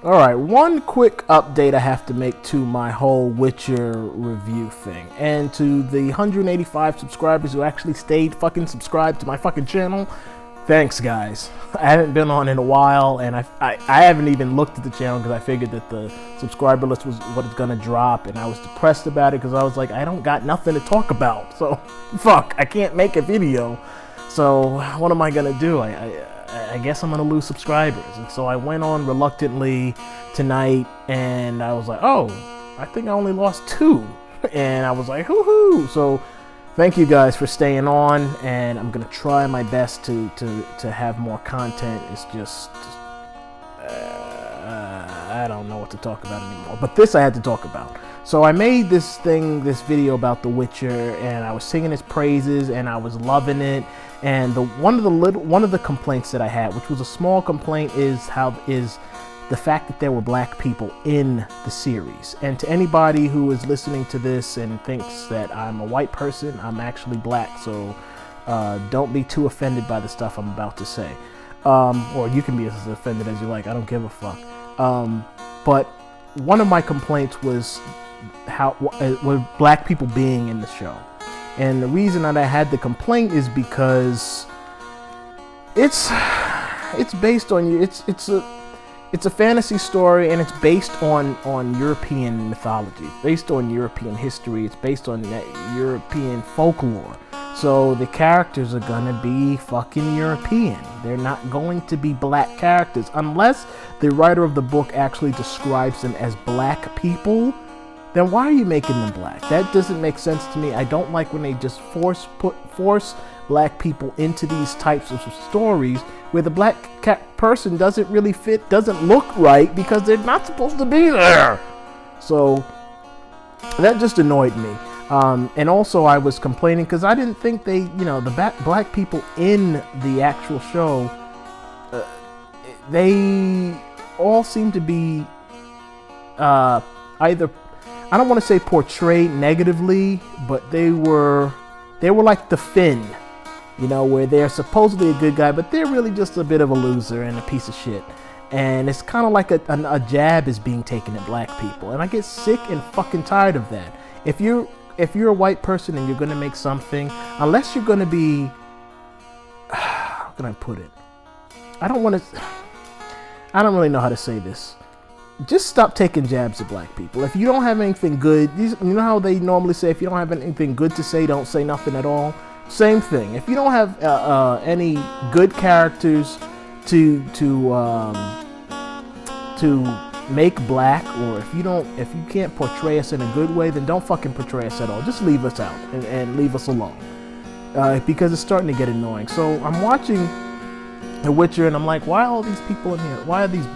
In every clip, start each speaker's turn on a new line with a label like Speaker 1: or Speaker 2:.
Speaker 1: Alright, one quick update I have to make to my whole Witcher review thing. And to the 185 subscribers who actually stayed fucking subscribed to my fucking channel, thanks guys. I haven't been on in a while, and I haven't even looked at the channel because I figured that the subscriber list was what it's gonna drop, and I was depressed about it because I was like, I don't got nothing to talk about, so fuck, I can't make a video. So what am I gonna do? I guess I'm gonna lose subscribers. And so I went on reluctantly tonight, and I was like, oh, I think I only lost 2. And I was like, hoo-hoo. So thank you guys for staying on, and I'm gonna try my best to have more content. It's just I don't know what to talk about anymore, but this I had to talk about. So I made this video about The Witcher, and I was singing his praises, and I was loving it. And one of the complaints that I had, which was a small complaint, is the fact that there were black people in the series. And to anybody who is listening to this and thinks that I'm a white person, I'm actually black. So don't be too offended by the stuff I'm about to say. Or you can be as offended as you like. I don't give a fuck. But one of my complaints was were black people being in the show. And the reason that I had the complaint is because it's based on it's a fantasy story, and it's based on European mythology, based on European history. It's based on European folklore. So the characters are gonna be fucking European. They're not going to be black characters unless the writer of the book actually describes them as black people. Then why are you making them black? That doesn't make sense to me. I don't like when they just force black people into these types of stories where the black person doesn't really fit, doesn't look right, because they're not supposed to be there. So that just annoyed me. And also I was complaining because I didn't think the black people in the actual show, they all seem to be either, I don't want to say portrayed negatively, but they were like the Finn, where they're supposedly a good guy, but they're really just a bit of a loser and a piece of shit. And it's kind of like a jab is being taken at black people, and I get sick and fucking tired of that. If you're a white person and you're gonna make something, unless you're gonna be, how can I put it? I don't really know how to say this. Just stop taking jabs at black people. If you don't have anything good, you know how they normally say, if you don't have anything good to say, don't say nothing at all? Same thing. If you don't have any good characters to make black, or if you can't portray us in a good way, then don't fucking portray us at all. Just leave us out and leave us alone, because it's starting to get annoying. So I'm watching The Witcher, and I'm like, why are all these people in here? Why are these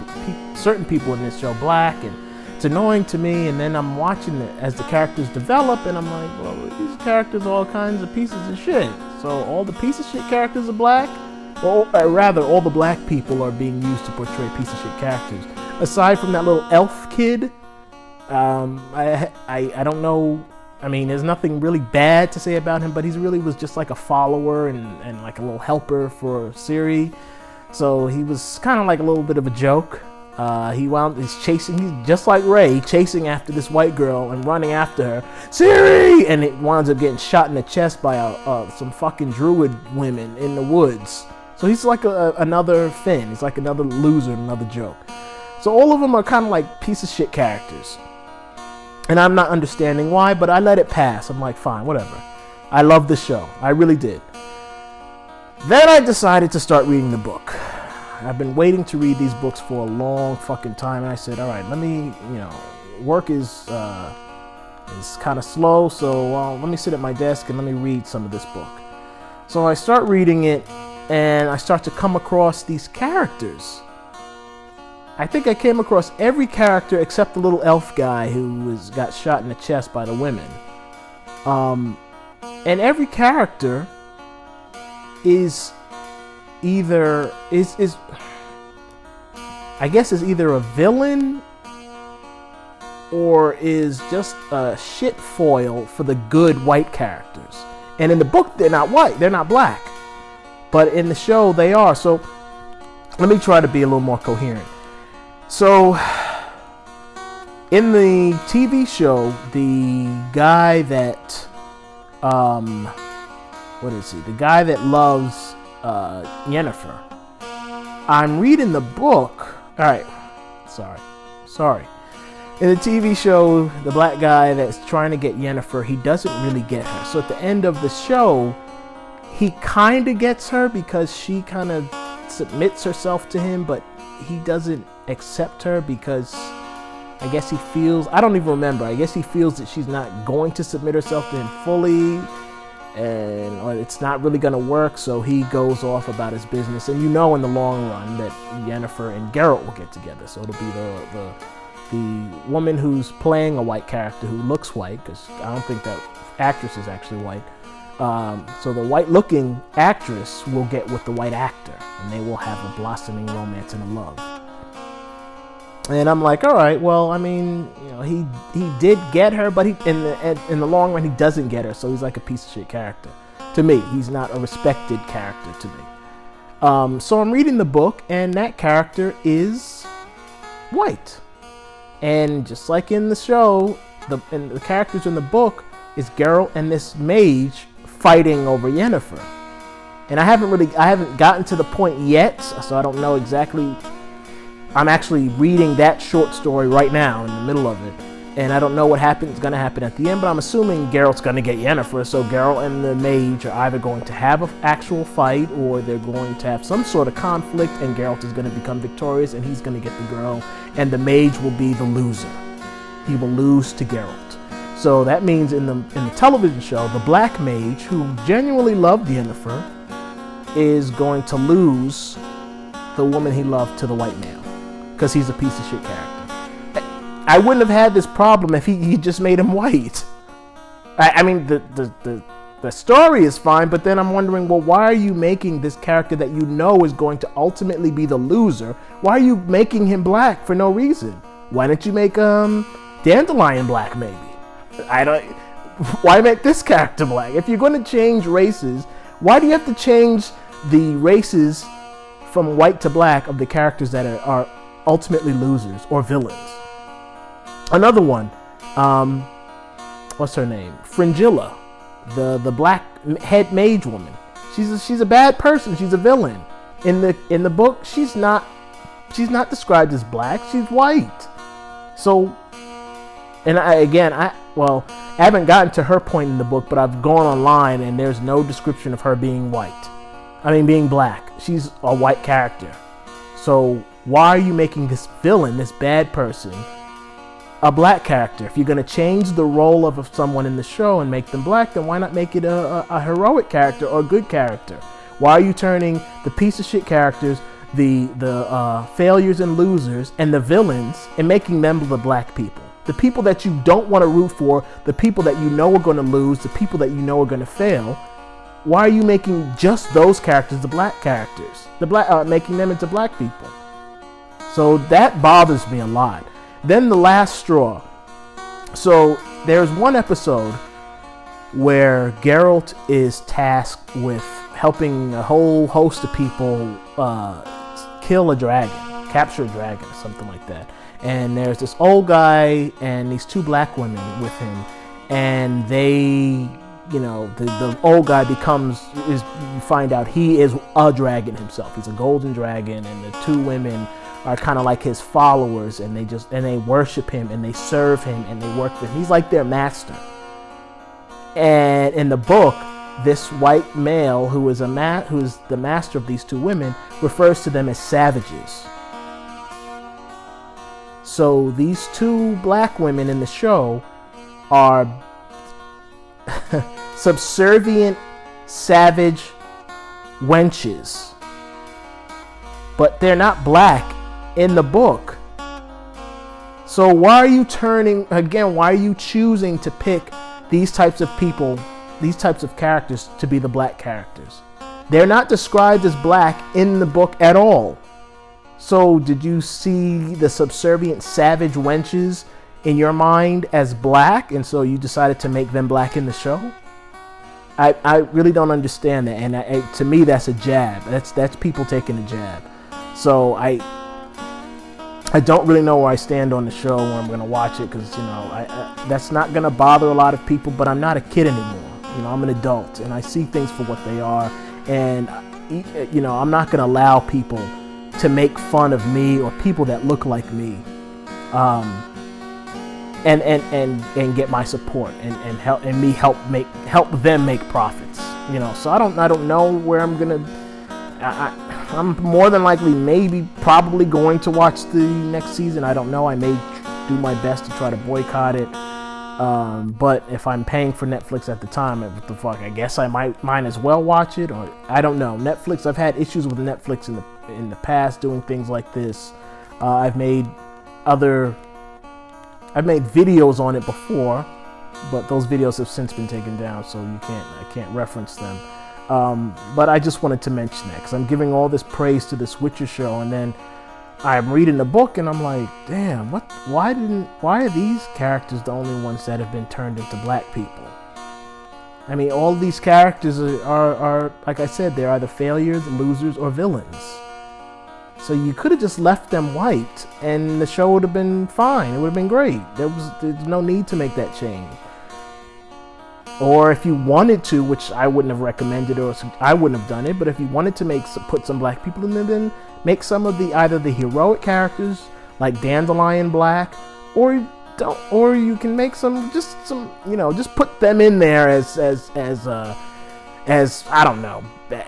Speaker 1: certain people in this show black? And it's annoying to me. And then I'm watching it as the characters develop, and I'm like, well, these characters are all kinds of pieces of shit. So all the piece of shit characters are black, or rather, all the black people are being used to portray piece of shit characters. Aside from that little elf kid, I don't know. I mean, there's nothing really bad to say about him, but he really was just like a follower and like a little helper for Ciri. So he was kind of like a little bit of a joke. He's just like Ray, chasing after this white girl and running after her, Ciri, and it winds up getting shot in the chest by some fucking druid women in the woods. So he's like another Finn. He's like another loser, another joke. So all of them are kind of like piece of shit characters. And I'm not understanding why, but I let it pass. I'm like, fine, whatever. I love the show. I really did. Then I decided to start reading the book. I've been waiting to read these books for a long fucking time, and I said, all right, let me, work is kind of slow, so let me sit at my desk and let me read some of this book. So I start reading it, and I start to come across these characters. I think I came across every character except the little elf guy who got shot in the chest by the women. And every character is either I guess is either a villain or is just a shit foil for the good white characters. And in the book, they're not white, they're not black. But in the show, they are. So let me try to be a little more coherent. So in the TV show, the guy that, what is he? The guy that loves Yennefer. I'm reading the book. All right, sorry. In the TV show, the black guy that's trying to get Yennefer, he doesn't really get her. So at the end of the show, he kind of gets her because she kind of submits herself to him, but he doesn't accept her because I guess he feels, I don't even remember, I guess he feels that she's not going to submit herself to him fully, and it's not really going to work, so he goes off about his business. And in the long run that Yennefer and Geralt will get together, so it'll be the woman who's playing a white character who looks white, because I don't think that actress is actually white. So the white-looking actress will get with the white actor, and they will have a blossoming romance and a love. And I'm like, all right, well, I mean, he did get her, but in the long run, he doesn't get her. So he's like a piece of shit character to me. He's not a respected character to me. So I'm reading the book, and that character is white. And just like in the show, the characters in the book is Geralt and this mage fighting over Yennefer. And I haven't gotten to the point yet, so I don't know exactly. I'm actually reading that short story right now in the middle of it, and I don't know what is going to happen at the end, but I'm assuming Geralt's going to get Yennefer, so Geralt and the mage are either going to have an actual fight, or they're going to have some sort of conflict, and Geralt is going to become victorious, and he's going to get the girl, and the mage will be the loser. He will lose to Geralt. So that means in the television show, the black mage, who genuinely loved Yennefer, is going to lose the woman he loved to the white male, because he's a piece of shit character. I wouldn't have had this problem if he just made him white. I mean, the story is fine, but then I'm wondering, well, why are you making this character that is going to ultimately be the loser? Why are you making him black for no reason? Why don't you make Dandelion black, maybe? Why make this character black? If you're going to change races, why do you have to change the races from white to black of the characters that are ultimately losers or villains? Another one, what's her name? Fringilla, the black head mage woman. She's a bad person. She's a villain. In the book, she's not described as black. She's white. So, and I haven't gotten to her point in the book, but I've gone online and there's no description of her being being black. She's a white character. So why are you making this villain, this bad person, a black character? If you're going to change the role of someone in the show and make them black, then why not make it a heroic character or a good character? Why are you turning the piece of shit characters, the failures and losers, and the villains, and making them the black people? The people that you don't want to root for, the people that are going to lose, the people that are going to fail. Why are you making just those characters the black characters? Making them into black people. So that bothers me a lot. Then the last straw. So there's one episode where Geralt is tasked with helping a whole host of people kill a dragon, capture a dragon, something like that. And there's this old guy and these two black women with him, and they, the old guy you find out he is a dragon himself. He's a golden dragon, and the two women are kind of like his followers, and they worship him and they serve him and they work with him. He's like their master. And in the book, this white male who is the master of these two women refers to them as savages. So these two black women in the show are subservient, savage wenches. But they're not black in the book. So why are you choosing to pick these types of people, these types of characters to be the black characters? They're not described as black in the book at all. So did you see the subservient savage wenches in your mind as black, and so you decided to make them black in the show? I really don't understand that, and to me that's a jab. That's people taking a jab. So I don't really know where I stand on the show, where I'm going to watch it, because, you know, that's not going to bother a lot of people, but I'm not a kid anymore. You know, I'm an adult, and I see things for what they are, and, you know, I'm not going to allow people to make fun of me or people that look like me, and get my support and help them make profits. You know, so I don't know where I'm going to. I'm more than likely probably going to watch the next season. I don't know. I may do my best to try to boycott it. But if I'm paying for Netflix at the time, what the fuck? I guess I might as well watch it, or I don't know. Netflix. I've had issues with Netflix in the past doing things like this. I've made videos on it before, but those videos have since been taken down, so I can't reference them. But I just wanted to mention that, because I'm giving all this praise to this Witcher show, and then I'm reading the book and I'm like, damn, why are these characters the only ones that have been turned into black people? I mean, all these characters are like I said, they're either failures, losers, or villains. So you could have just left them white and the show would have been fine. It would have been great. There's no need to make that change. Or if you wanted to, which I wouldn't have recommended, or I wouldn't have done it, but if you wanted to put some black people in there, then make some of either the heroic characters like Dandelion black, or you can make just put them in there as I don't know,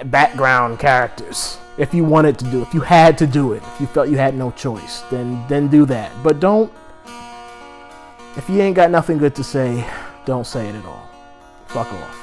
Speaker 1: background characters. If you wanted to do, if you had to do it, if you felt you had no choice, then do that. But don't. If you ain't got nothing good to say, don't say it at all. Fuck off.